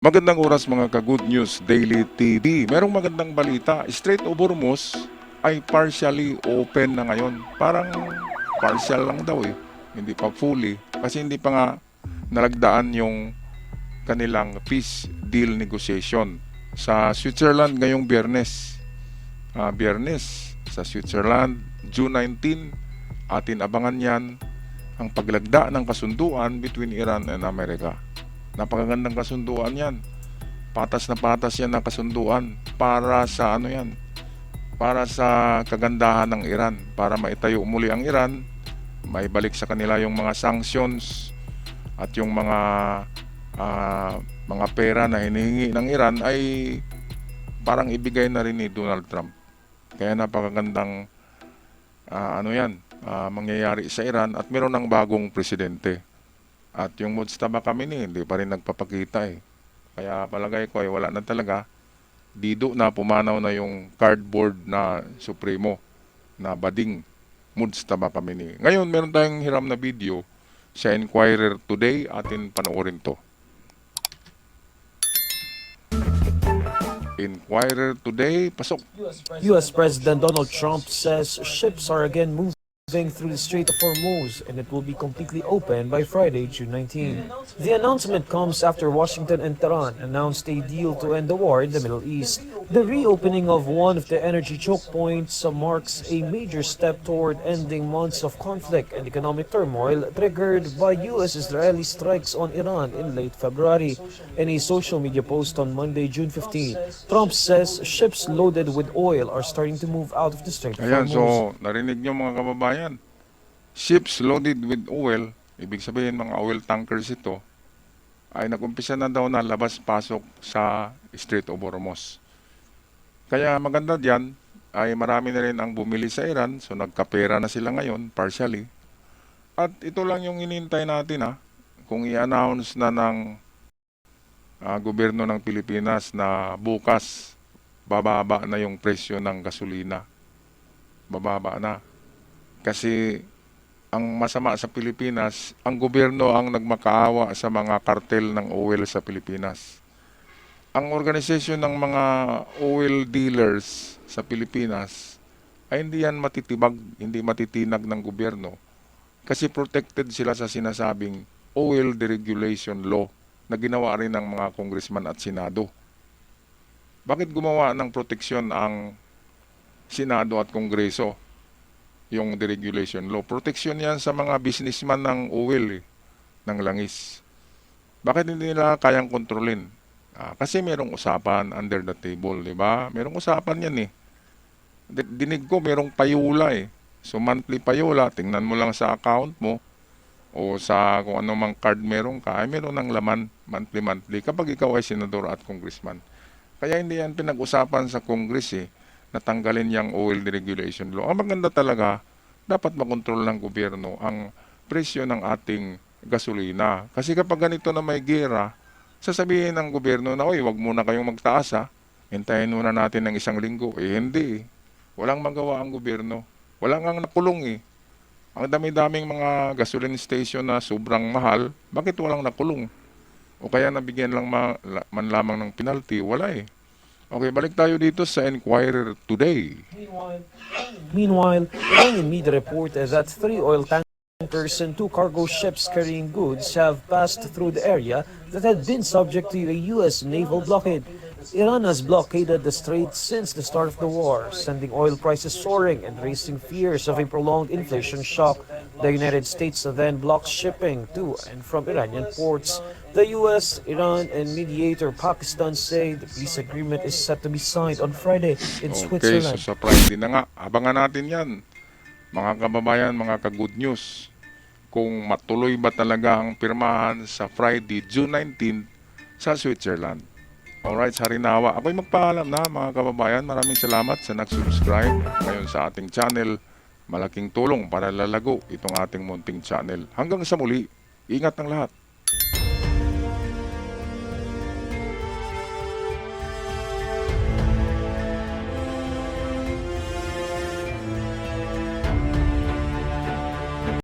Magandang oras mga ka-Good News Daily TV. Merong magandang balita. Strait of Hormuz ay partially open na ngayon. Parang partial lang daw eh. Hindi pa fully. Kasi hindi pa nga nalagdaan yung kanilang peace deal negotiation. Sa Switzerland ngayong Biyernes. Biyernes sa Switzerland, June 19, atin abangan yan ang paglagda ng kasunduan between Iran and America. Napakagandang kasunduan yan. Patas na patas yan na kasunduan para sa yan? Para sa kagandahan ng Iran, para maitayo muli ang Iran, maibalik sa kanila yung mga sanctions at yung mga pera na hinihingi ng Iran ay parang ibigay na rin ni Donald Trump. Kaya napakagandang mangyayari sa Iran at meron ng bagong presidente. At yung Mujtaba Khamenei hindi pa rin nagpapakita eh. Kaya palagay ko ay wala na talaga. Dido na pumanaw na yung cardboard na Supremo na bading Mujtaba Khamenei. Ngayon meron tayong hiram na video sa Inquirer Today, atin panoorin to. Inquirer Today, pasok. U.S. President Donald Trump says ships are again moving through the Strait of Hormuz and it will be completely open by Friday, June 19. The announcement comes after Washington and Tehran announced a deal to end the war in the Middle East. The reopening of one of the energy choke points marks a major step toward ending months of conflict and economic turmoil triggered by U.S.-Israeli strikes on Iran in late February. In a social media post on Monday, June 15, Trump says ships loaded with oil are starting to move out of the Strait of Ayan, Hormuz. so narinig nyo mga kababayan. Ships loaded with oil, ibig sabihin mga oil tankers ito, ay nagumpisa na daw na labas-pasok sa Strait of Hormuz. Kaya maganda diyan ay marami na rin ang bumili sa Iran, so nagkapera na sila ngayon, partially. At ito lang yung inintay natin kung i-announce na ng gobyerno ng Pilipinas na bukas bababa na yung presyo ng gasolina. Bababa na. Kasi ang masama sa Pilipinas, ang gobyerno ang nagmakaawa sa mga kartel ng oil sa Pilipinas. Ang organisasyon ng mga oil dealers sa Pilipinas ay hindi yan matitibag, hindi matitinag ng gobyerno kasi protected sila sa sinasabing oil deregulation law na ginawa rin ng mga congressman at senado. Bakit gumawa ng proteksyon ang senado at kongreso? Yung deregulation law. Protection yan sa mga businessman ng oil, ng langis. Bakit hindi nila kayang kontrolin? Kasi merong usapan under the table, di ba? Merong usapan yan eh. Dinig ko, merong payula eh. So monthly payula, tingnan mo lang sa account mo o sa kung ano mang card meron ka, ay meron ng laman monthly kapag ikaw ay senador at congressman. Kaya hindi yan pinag-usapan sa Congress eh, natanggalin yung oil deregulation law. Ang maganda talaga, dapat makontrol ng gobyerno ang presyo ng ating gasolina. Kasi kapag ganito na may gera, sasabihin ng gobyerno na, oy, wag muna kayong magtaas hintayin muna natin ng 1 linggo. Eh hindi. Walang magawa ang gobyerno. Walang ang nakulong eh. Ang dami-daming mga gasoline station na sobrang mahal, bakit walang nakulong? O kaya nabigyan lang man lamang ng penalty, wala eh. Okay, balik tayo dito sa Inquirer Today. Meanwhile, Iranian media report that 3 oil tankers and 2 cargo ships carrying goods have passed through the area that had been subject to a U.S. naval blockade. Iran has blockaded the strait since the start of the war, sending oil prices soaring and raising fears of a prolonged inflation shock. The United States then blocked shipping to and from Iranian ports. The U.S., Iran, and mediator Pakistan say the peace agreement is set to be signed on Friday in Okay, Switzerland. so sa Friday na nga, abangan natin yan. Mga kababayan, mga ka-good news. Kung matuloy ba talaga ang pirmahan sa Friday, June 19 sa Switzerland. Alright, sa Harinawa. Ako'y magpaalam na mga kababayan. Maraming salamat sa nag-subscribe ngayon sa ating channel. Malaking tulong para lalago itong ating munting channel. Hanggang sa muli, ingat ng lahat.